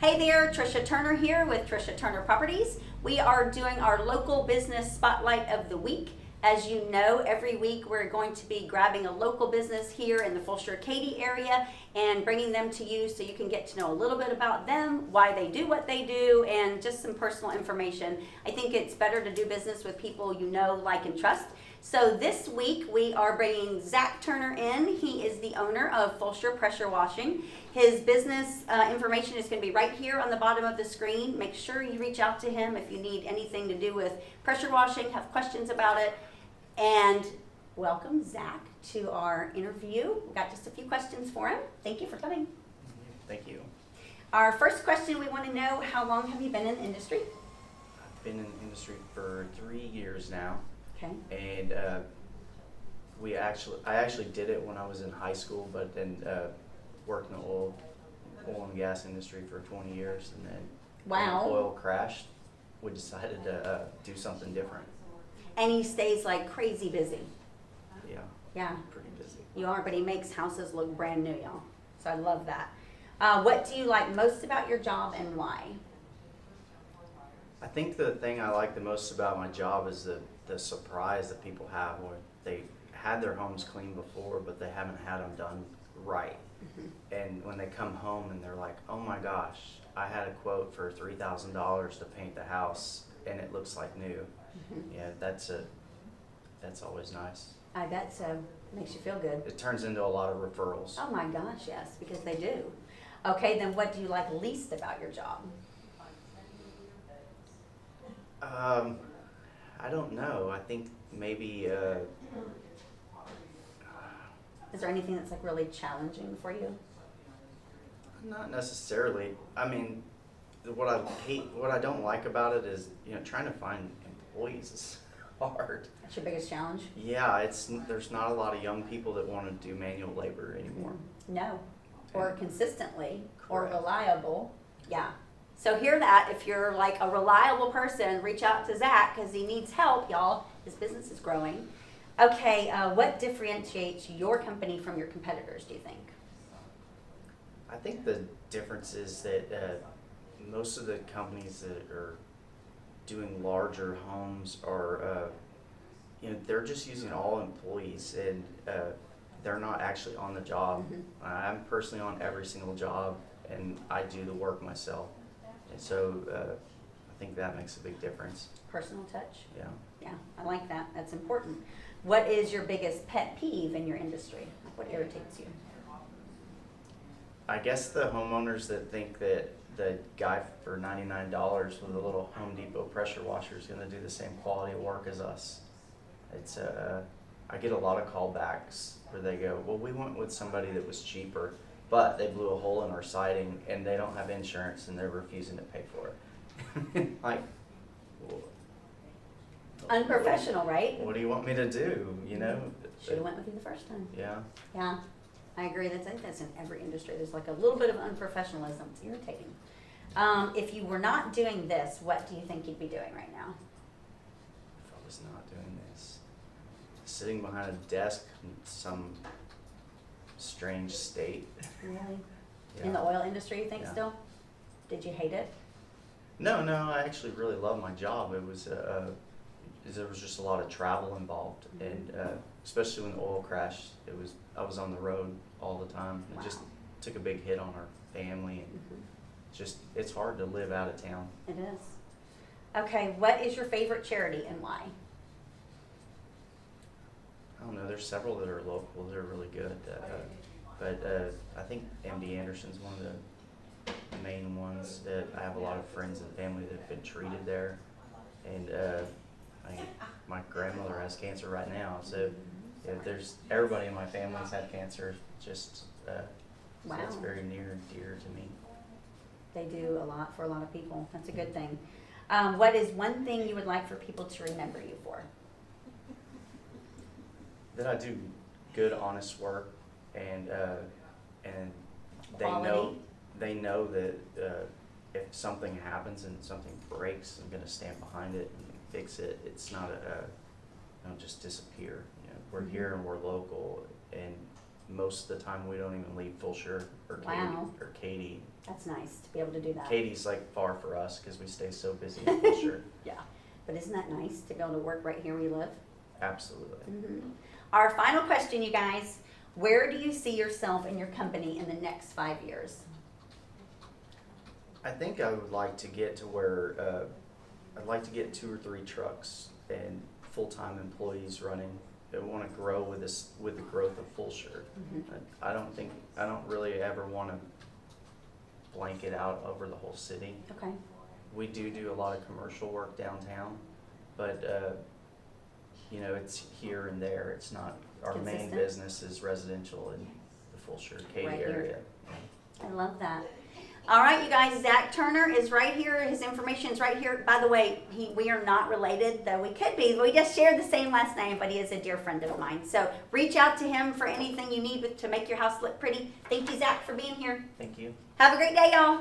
Hey there, Trisha Turner here with Trisha Turner Properties. We are doing our local business spotlight of the week. As you know, every week we're going to be grabbing a local business here in the Fulshear Katy area and bringing them to you so you can get to know a little bit about them, why they do what they do, and just some personal information. I think it's better to do business with people you know, like, and trust. So this week we are bringing Zach Turner in. He is the owner of Fulshear Pressure Washing. His business information is going to be right here on the bottom of the screen. Make sure you reach out to him if you need anything to do with pressure washing, have questions about it. And welcome, Zach, to our interview. We've got just a few questions for him. Thank you for coming. Thank you. Our first question, we want to know, how long have you been in the industry? I've been in the industry for 3 years now. Okay. And I actually did it when I was in high school, but then worked in the oil and gas industry for 20 years, and then Wow. when oil crashed, we decided to do something different. And he stays like crazy busy. Yeah, Yeah, pretty busy. you are, but he makes houses look brand new, y'all. So I love that. What do you like most about your job and why? I think the thing I like the most about my job is the surprise that people have when they had their homes cleaned before, but they haven't had them done right. And when they come home and they're like, oh my gosh, I had a quote for $3,000 to paint the house and it looks like new. Yeah, that's always nice. I bet so. Makes you feel good. It turns into a lot of referrals. Oh my gosh, yes, because they do. Okay, then what do you like least about your job? I don't know. I think maybe Is there anything that's like really challenging for you? not necessarily. I mean, what I don't like about it is, trying to find employees is hard. That's your biggest challenge? Yeah, there's not a lot of young people that want to do manual labor anymore. No. Or consistently, or Correct. reliable. Yeah. So hear that. If you're like a reliable person, reach out to Zach because he needs help, y'all. His business is growing. Okay, what differentiates your company from your competitors, do you think? I think the difference is that most of the companies that are doing larger homes are, they're just using all employees, and they're not actually on the job. I'm personally on every single job, and I do the work myself. And so I think that makes a big difference. Personal touch? Yeah. Yeah, I like that. That's important. What is your biggest pet peeve in your industry? Like, what irritates you? I guess the homeowners that think that the guy for $99 with a little Home Depot pressure washer is going to do the same quality of work as us. It's I get a lot of callbacks where they go, well, we went with somebody that was cheaper, but they blew a hole in our siding and they don't have insurance and they're refusing to pay for it. Like, well, Unprofessional, right? what do you want me to do? Should have went with you the first time. Yeah. Yeah, I agree. I think that's in every industry. There's like a little bit of unprofessionalism. It's irritating. If you were not doing this, what do you think you'd be doing right now? If I was not doing this, sitting behind a desk in some strange state. Really? Yeah. In the oil industry, you think Yeah. still? Did you hate it? No, I actually really love my job. It was there was just a lot of travel involved, and especially when the oil crashed, I was on the road all the time. It just took a big hit on our family, and it's hard to live out of town. It is. Okay, what is your favorite charity and why? I don't know. There's several that are local that are really good, but I think MD Anderson's one of the main ones. I have a lot of friends and family that have been treated there, and my grandmother has cancer right now, so there's everybody in my family's had cancer. So it's very near and dear to me. They do a lot for a lot of people. That's a good thing. What is one thing you would like for people to remember you for? That I do good, honest work, and Quality. they know that if something happens and something breaks, I'm going to stand behind it and fix it. It's not don't just disappear. We're here and we're local, and most of the time we don't even leave Fulshear or Katy. Wow. Or Katy. That's nice to be able to do that. Katie's like far for us because we stay so busy in Fulshear. Yeah, but isn't that nice to be able to work right here where you live? Absolutely. Our final question, you guys. Where do you see yourself and your company in the next 5 years? I think I would like to get to where I'd like to get 2 or 3 trucks and full-time employees running. I want to grow with this, with the growth of Fulshear. I don't really ever want to blanket out over the whole city. Okay. We do a lot of commercial work downtown, but you know, it's here and there. It's not, our main Consistent. business is residential in the Fulshear Katy Right here. area. I love that. All right, you guys, Zach Turner is right here. His information is right here. By the way, we are not related, though we could be. We just share the same last name, but he is a dear friend of mine. So reach out to him for anything you need to make your house look pretty. Thank you, Zach, for being here. Thank you. Have a great day, y'all.